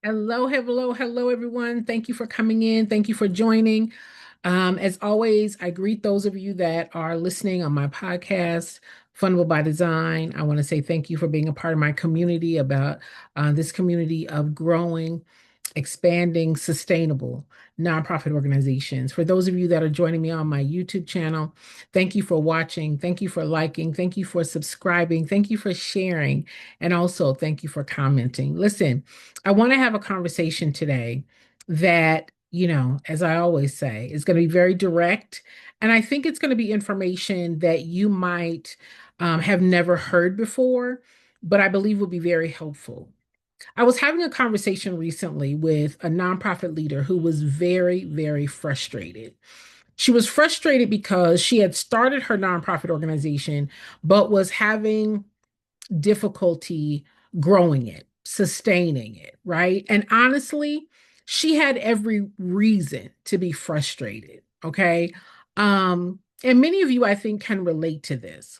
Hello, hello, hello, everyone. Thank you for coming in. Thank you for joining. As always, I greet those of you that are listening on my podcast, Fundable by Design. I want to say thank you for being a part of my community about this community of growing, expanding, sustainable nonprofit organizations. For those of you that are joining me on my YouTube channel, thank you for watching. Thank you for liking. Thank you for subscribing. Thank you for sharing. And also, thank you for commenting. Listen, I want to have a conversation today that, as I always say, is going to be very direct. And I think it's going to be information that you might have never heard before, but I believe will be very helpful. I was having a conversation recently with a nonprofit leader who was very, very frustrated. She was frustrated because she had started her nonprofit organization, but was having difficulty growing it, sustaining it, right? And honestly, she had every reason to be frustrated, okay? And many of you, I think, can relate to this.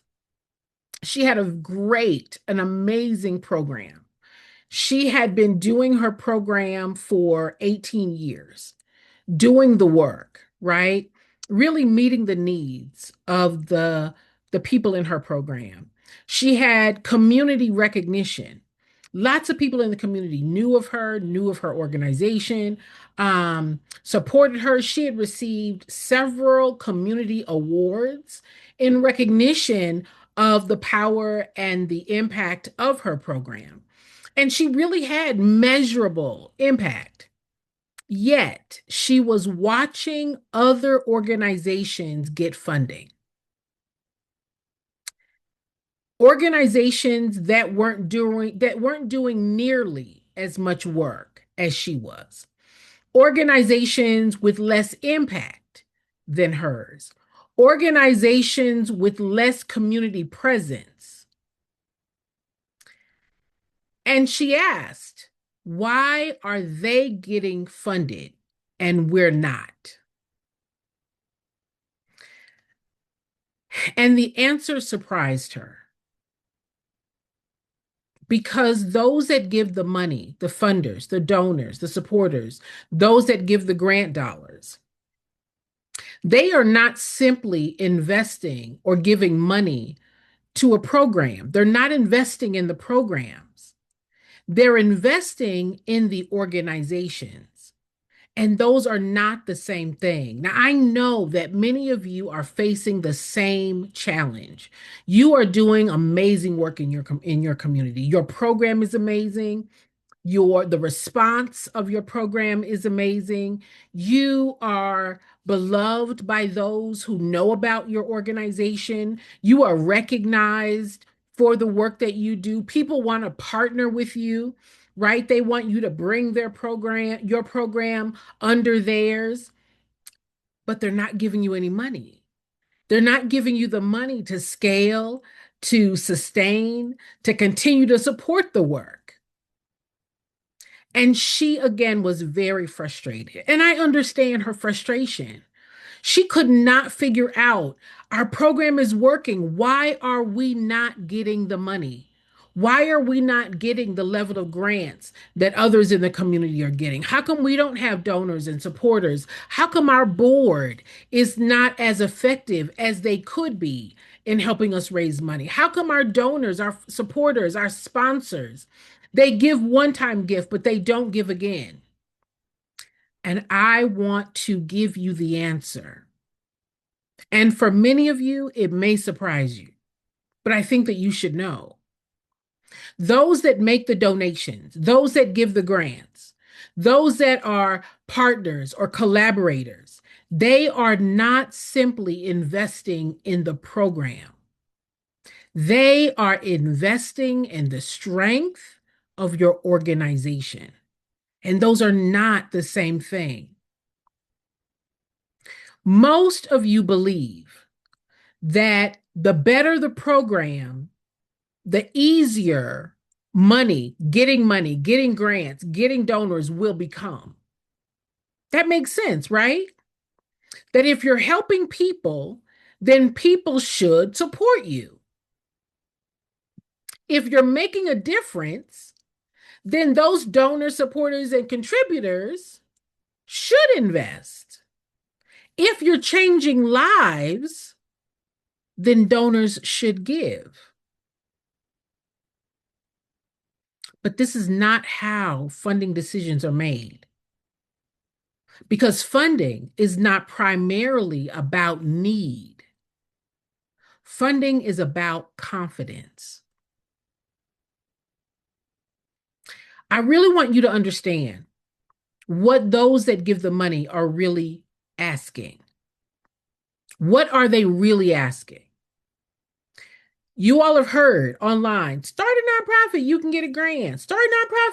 She had an amazing program. She had been doing her program for 18 years, doing the work, right? Really meeting the needs of the people in her program. She had community recognition. Lots of people in the community knew of her organization, supported her. She had received several community awards in recognition of the power and the impact of her program. And she really had measurable impact. Yet she was watching other organizations get funding. Organizations that weren't doing nearly as much work as she was. Organizations with less impact than hers. Organizations with less community presence. And she asked, why are they getting funded and we're not? And the answer surprised her because those that give the money, the funders, the donors, the supporters, those that give the grant dollars, they are not simply investing or giving money to a program. They're not investing in the programs. They're investing in the organizations. And those are not the same thing. Now, I know that many of you are facing the same challenge. You are doing amazing work in your community. Your program is amazing. The response of your program is amazing. You are beloved by those who know about your organization. You are recognized for the work that you do. People want to partner with you, right? They want you to bring your program under theirs, but they're not giving you any money. They're not giving you the money to scale, to sustain, to continue to support the work. And she again was very frustrated. And I understand her frustration. She could not figure out our program is working. Why are we not getting the money? Why are we not getting the level of grants that others in the community are getting? How come we don't have donors and supporters? How come our board is not as effective as they could be in helping us raise money? How come our donors, our supporters, our sponsors, they give one-time gift, but they don't give again? And I want to give you the answer. And for many of you, it may surprise you, but I think that you should know. Those that make the donations, those that give the grants, those that are partners or collaborators, they are not simply investing in the program. They are investing in the strength of your organization. And those are not the same thing. Most of you believe that the better the program, the easier money, getting grants, getting donors will become. That makes sense, right? That if you're helping people, then people should support you. If you're making a difference, then those donors, supporters, and contributors should invest. If you're changing lives, then donors should give. But this is not how funding decisions are made. Because funding is not primarily about need. Funding is about confidence. I really want you to understand what those that give the money are really asking. What are they really asking? You all have heard online, start a nonprofit, you can get a grant. Start a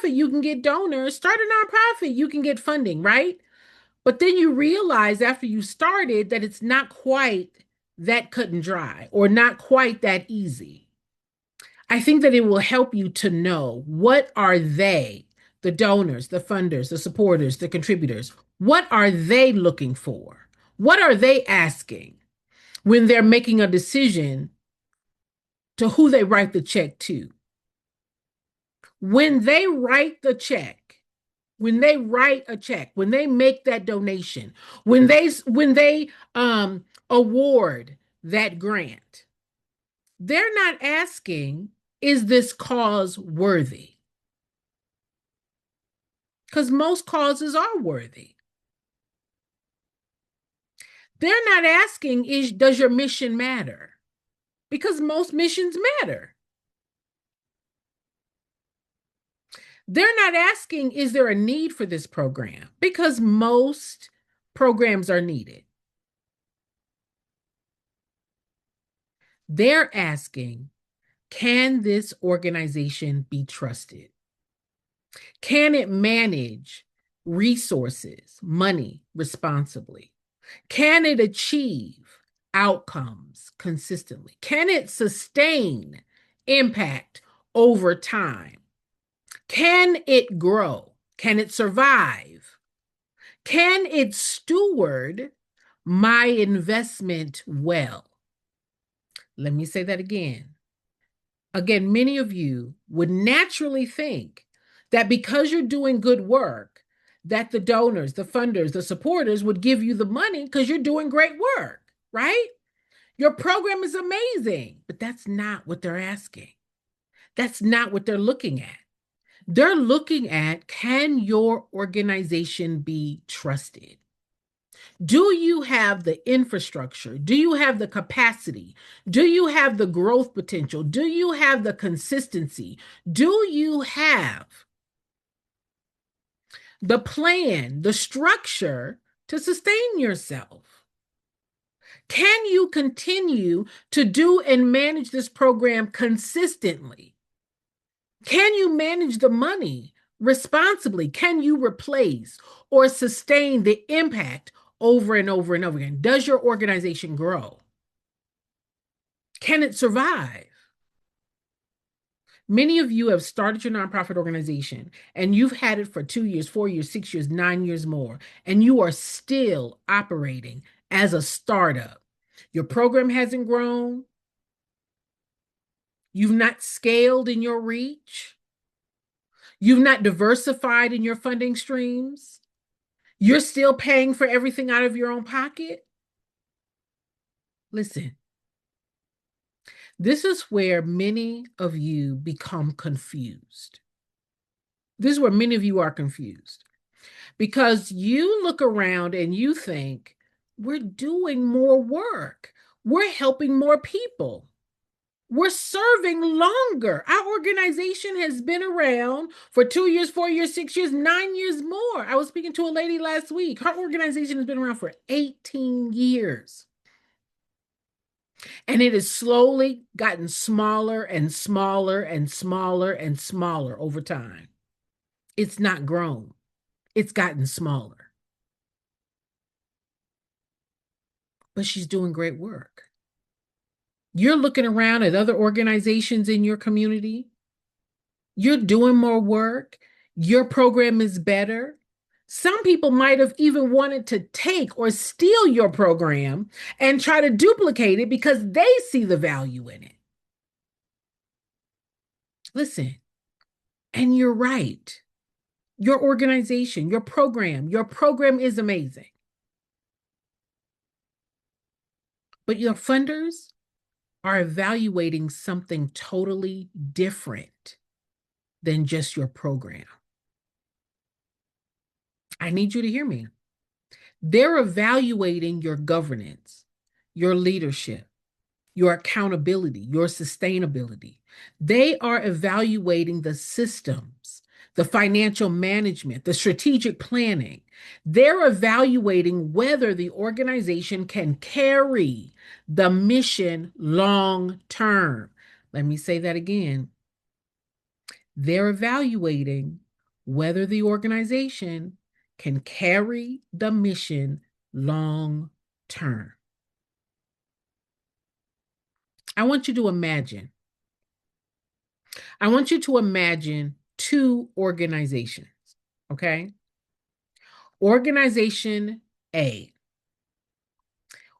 nonprofit, you can get donors. Start a nonprofit, you can get funding, right? But then you realize after you started that it's not quite that cut and dry or not quite that easy. I think that it will help you to know what are they, the donors, the funders, the supporters, the contributors, what are they looking for? What are they asking when they're making a decision to who they write the check to? When they write the check, when they write a check, when they make that donation, when they award that grant, they're not asking, is this cause worthy? Because most causes are worthy. They're not asking, does your mission matter? Because most missions matter. They're not asking, is there a need for this program? Because most programs are needed. They're asking, can this organization be trusted? Can it manage resources, money responsibly? Can it achieve outcomes consistently? Can it sustain impact over time? Can it grow? Can it survive? Can it steward my investment well? Let me say that again. Again, many of you would naturally think that because you're doing good work, that the donors, the funders, the supporters would give you the money because you're doing great work, right? Your program is amazing, but that's not what they're asking. That's not what they're looking at. They're looking at, can your organization be trusted? Do you have the infrastructure? Do you have the capacity? Do you have the growth potential? Do you have the consistency? Do you have the plan, the structure to sustain yourself? Can you continue to do and manage this program consistently? Can you manage the money responsibly? Can you replace or sustain the impact over and over and over again? Does your organization grow? Can it survive? Many of you have started your nonprofit organization and you've had it for 2 years, 4 years, 6 years, 9 years more, and you are still operating as a startup. Your program hasn't grown. You've not scaled in your reach. You've not diversified in your funding streams. You're still paying for everything out of your own pocket. Listen, this is where many of you become confused. This is where many of you are confused because you look around and you think, we're doing more work. We're helping more people. We're serving longer. Our organization has been around for 2 years, 4 years, 6 years, 9 years more. I was speaking to a lady last week. Her organization has been around for 18 years. And it has slowly gotten smaller and smaller and smaller and smaller over time. It's not grown. It's gotten smaller. But she's doing great work. You're looking around at other organizations in your community. You're doing more work. Your program is better. Some people might have even wanted to take or steal your program and try to duplicate it because they see the value in it. Listen, And you're right. Your organization, your program is amazing. But your funders are evaluating something totally different than just your program. I need you to hear me. They're evaluating your governance, your leadership, your accountability, your sustainability. They are evaluating the systems, the financial management, the strategic planning. They're evaluating whether the organization can carry the mission long term. Let me say that again. They're evaluating whether the organization can carry the mission long term. I want you to imagine. I want you to imagine two organizations, okay? Organization A.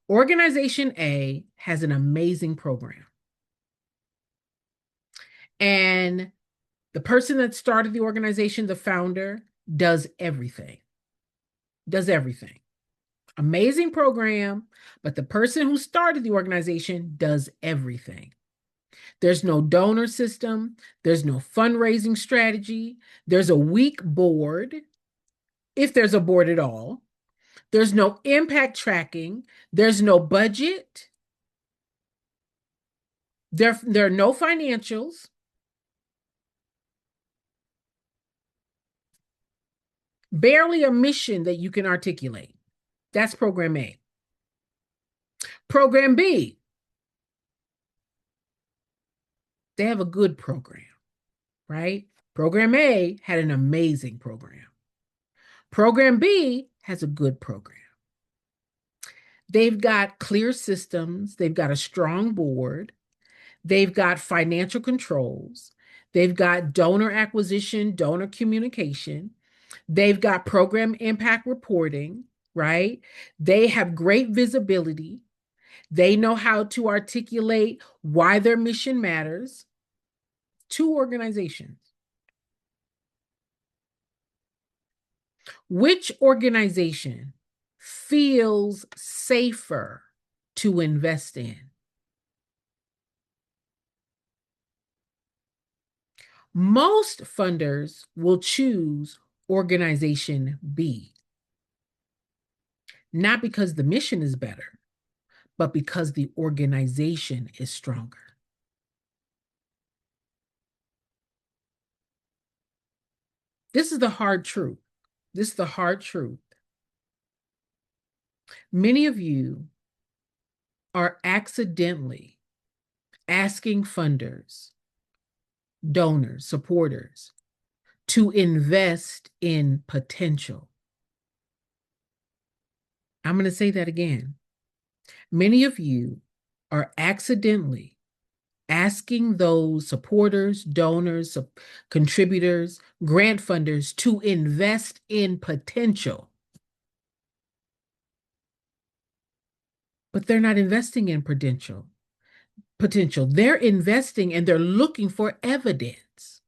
Organization A has an amazing program. And the person that started the organization, the founder, does everything. Does everything. Amazing program, but the person who started the organization does everything. There's no donor system. There's no fundraising strategy. There's a weak board, if there's a board at all. There's no impact tracking. There's no budget. There are no financials. Barely a mission that you can articulate. That's program A. Program B, they have a good program, right? Program A had an amazing program. Program B has a good program. They've got clear systems. They've got a strong board. They've got financial controls. They've got donor acquisition, donor communication. They've got program impact reporting, right? They have great visibility. They know how to articulate why their mission matters. Two organizations. Which organization feels safer to invest in? Most funders will choose organization B, not because the mission is better, but because the organization is stronger. This is the hard truth. This is the hard truth. Many of you are accidentally asking funders, donors, supporters to invest in potential. I'm going to say that again. Many of you are accidentally asking those supporters, donors, contributors, grant funders to invest in potential. But they're not investing in potential. They're investing and they're looking for evidence.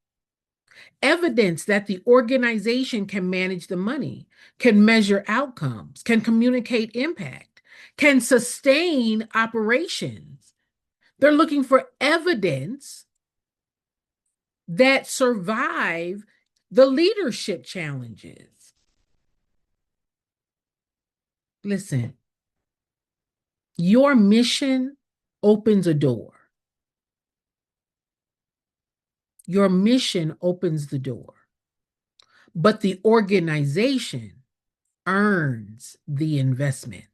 Evidence that the organization can manage the money, can measure outcomes, can communicate impact, can sustain operations. They're looking for evidence that survive the leadership challenges. Listen, your mission opens a door. Your mission opens the door, but the organization earns the investment.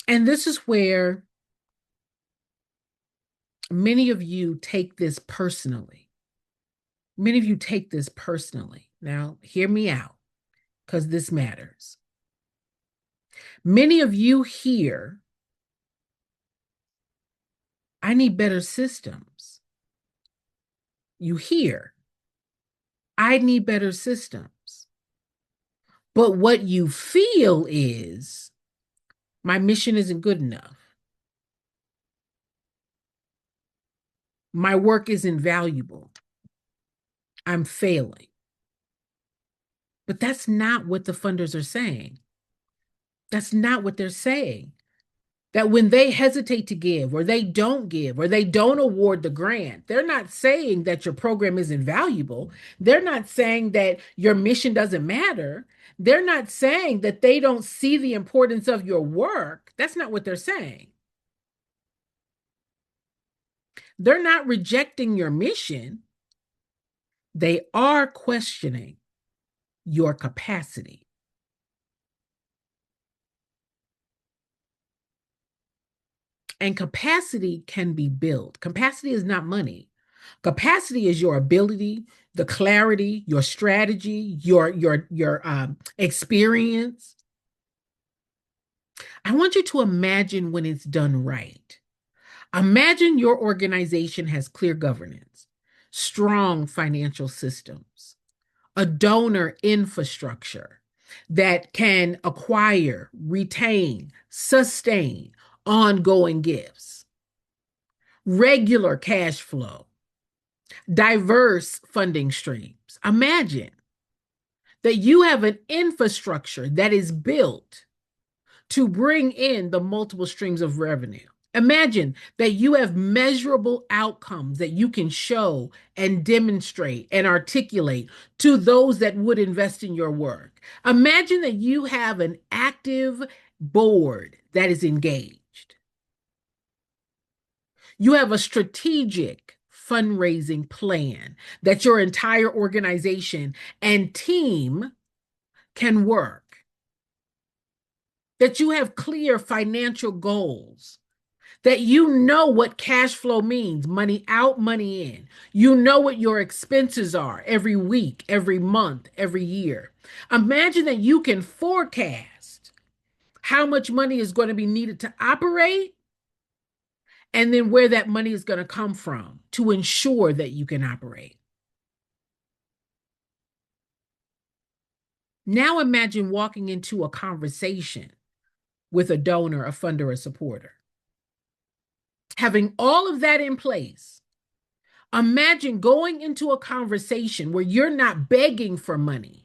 And this is where many of you take this personally. Many of you take this personally. Now, hear me out, because this matters. Many of you hear, I need better systems. You hear, I need better systems. But what you feel is, my mission isn't good enough. My work isn't valuable. I'm failing. But that's not what the funders are saying. That's not what they're saying. That when they hesitate to give, or they don't give, or they don't award the grant, they're not saying that your program isn't valuable. They're not saying that your mission doesn't matter. They're not saying that they don't see the importance of your work. That's not what they're saying. They're not rejecting your mission. They are questioning your capacity. And capacity can be built. Capacity is not money. Capacity is your ability, the clarity, your strategy, your experience. I want you to imagine when it's done right. Imagine your organization has clear governance, strong financial systems, a donor infrastructure that can acquire, retain, sustain ongoing gifts, regular cash flow, diverse funding streams. Imagine that you have an infrastructure that is built to bring in the multiple streams of revenue. Imagine that you have measurable outcomes that you can show and demonstrate and articulate to those that would invest in your work. Imagine that you have an active board that is engaged. You have a strategic fundraising plan that your entire organization and team can work. That you have clear financial goals, that you know what cash flow means, money out, money in. You know what your expenses are every week, every month, every year. Imagine that you can forecast how much money is going to be needed to operate and then where that money is going to come from to ensure that you can operate. Now imagine walking into a conversation with a donor, a funder, a supporter. Having all of that in place, imagine going into a conversation where you're not begging for money,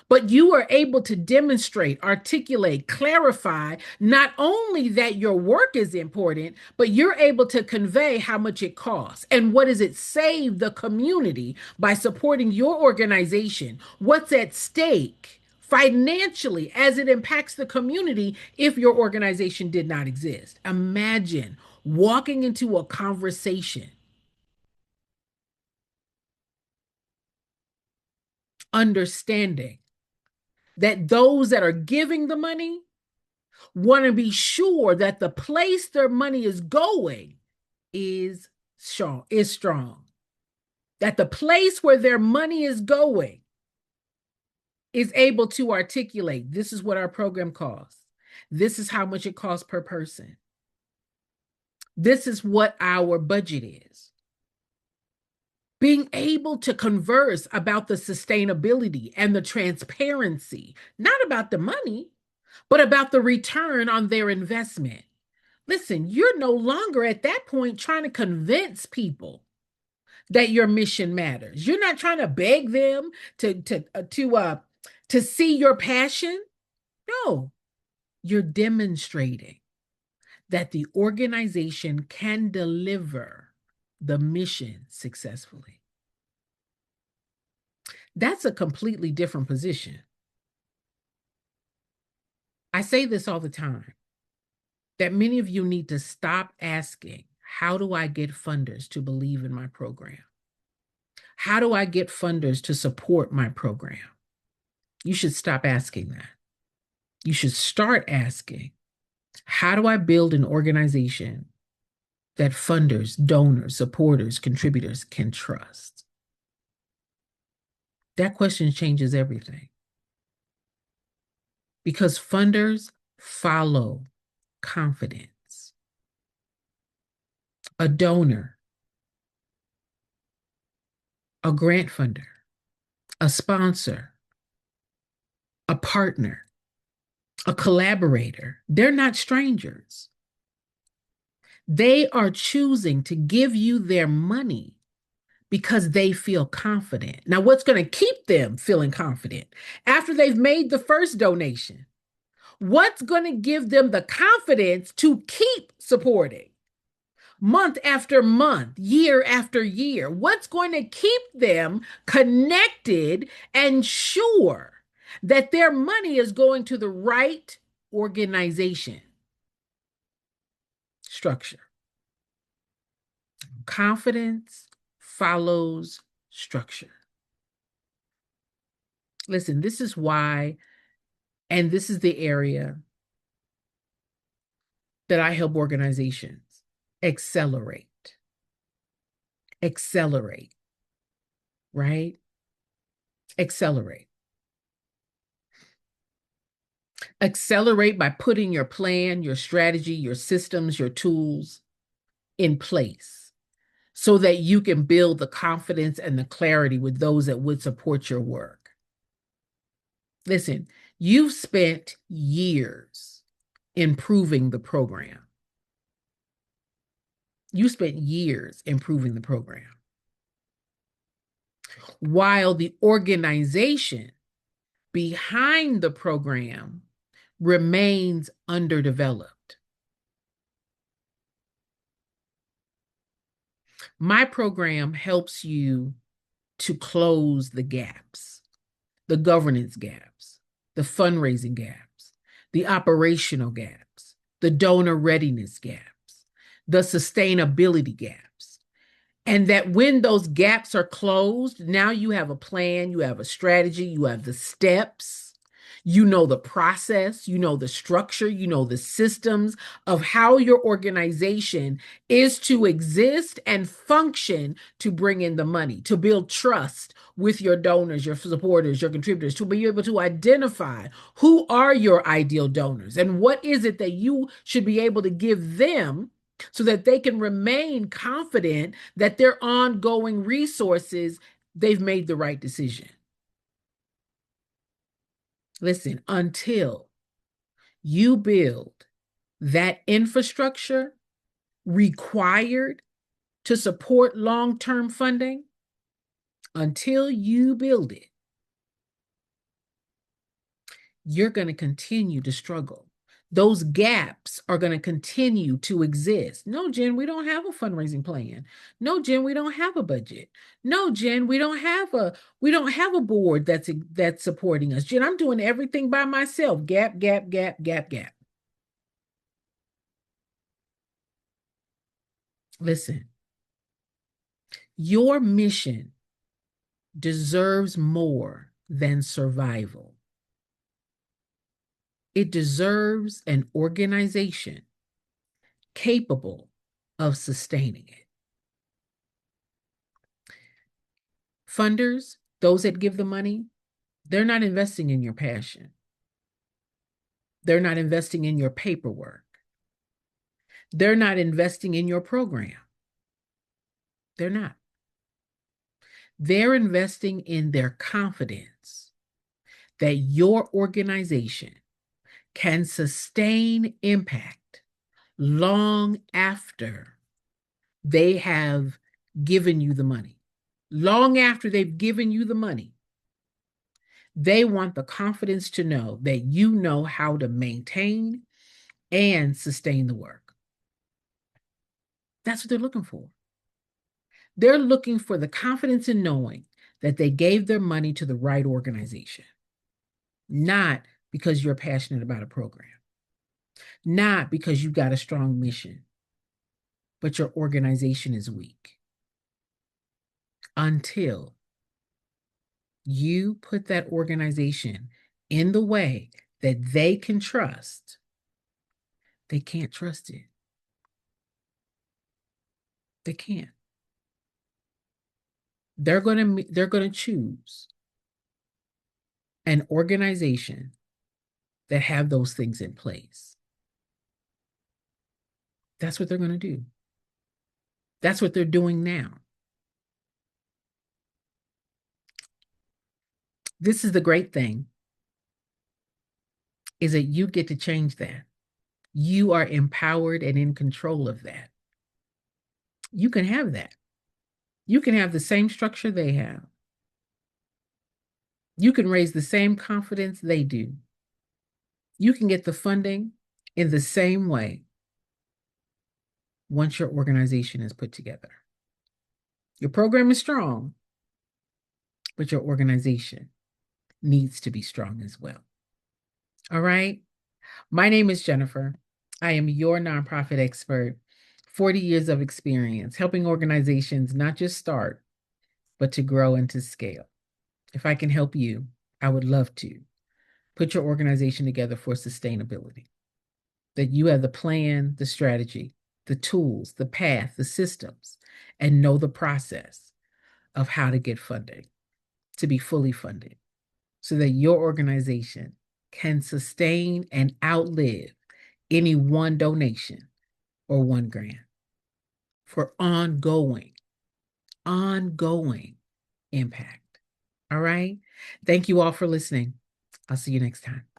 but you are able to demonstrate, articulate, clarify not only that your work is important, but you're able to convey how much it costs and what does it save the community by supporting your organization, what's at stake financially as it impacts the community if your organization did not exist. Imagine walking into a conversation, understanding that those that are giving the money want to be sure that the place their money is going is strong. That the place where their money is going is able to articulate, this is what our program costs. This is how much it costs per person. This is what our budget is. Being able to converse about the sustainability and the transparency, not about the money, but about the return on their investment. Listen, you're no longer at that point trying to convince people that your mission matters. You're not trying to beg them to see your passion. No, you're demonstrating that the organization can deliver the mission successfully. That's a completely different position. I say this all the time, that many of you need to stop asking, how do I get funders to believe in my program? How do I get funders to support my program? You should stop asking that. You should start asking, how do I build an organization that funders, donors, supporters, contributors can trust? That question changes everything. Because funders follow confidence. A donor, a grant funder, a sponsor, a partner, a collaborator, they're not strangers. They are choosing to give you their money because they feel confident. Now, what's going to keep them feeling confident after they've made the first donation? What's going to give them the confidence to keep supporting month after month, year after year? What's going to keep them connected and sure that their money is going to the right organization? Structure. Confidence follows structure. Listen, this is why, and this is the area that I help organizations accelerate, accelerate, right? Accelerate. Accelerate by putting your plan, your strategy, your systems, your tools in place so that you can build the confidence and the clarity with those that would support your work. Listen, you've spent years improving the program. You spent years improving the program, while the organization behind the program remains underdeveloped. My program helps you to close the gaps, the governance gaps, the fundraising gaps, the operational gaps, the donor readiness gaps, the sustainability gaps. And that when those gaps are closed, now you have a plan, you have a strategy, you have the steps, you know the process, you know the structure, you know the systems of how your organization is to exist and function to bring in the money, to build trust with your donors, your supporters, your contributors, to be able to identify who are your ideal donors and what is it that you should be able to give them so that they can remain confident that their ongoing resources, they've made the right decision. Listen, until you build that infrastructure required to support long-term funding, until you build it, you're going to continue to struggle. Those gaps are going to continue to exist. No, Jen, we don't have a fundraising plan. No, Jen, we don't have a budget. No, Jen, we don't have a board that's supporting us. Jen, I'm doing everything by myself. Gap, gap, gap, gap, gap. Listen, your mission deserves more than survival. It deserves an organization capable of sustaining it. Funders, those that give the money, they're not investing in your passion. They're not investing in your paperwork. They're not investing in your program. They're not. They're investing in their confidence that your organization can sustain impact long after they have given you the money. Long after they've given you the money, they want the confidence to know that you know how to maintain and sustain the work. That's what they're looking for. They're looking for the confidence in knowing that they gave their money to the right organization, not because you're passionate about a program, not because you've got a strong mission, but your organization is weak. Until you put that organization in the way that they can trust, they can't trust it. They can't. They're going to choose an organization that have those things in place. That's what they're going to do. That's what they're doing now. This is the great thing, is that you get to change that. You are empowered and in control of that. You can have that. You can have the same structure they have. You can raise the same confidence they do. You can get the funding in the same way once your organization is put together. Your program is strong, but your organization needs to be strong as well. All right. My name is Jennifer. I am your nonprofit expert, 40 years of experience helping organizations not just start, but to grow and to scale. If I can help you, I would love to put your organization together for sustainability. That you have the plan, the strategy, the tools, the path, the systems, and know the process of how to get funding, to be fully funded, so that your organization can sustain and outlive any one donation or one grant for ongoing impact. All right. Thank you all for listening. I'll see you next time.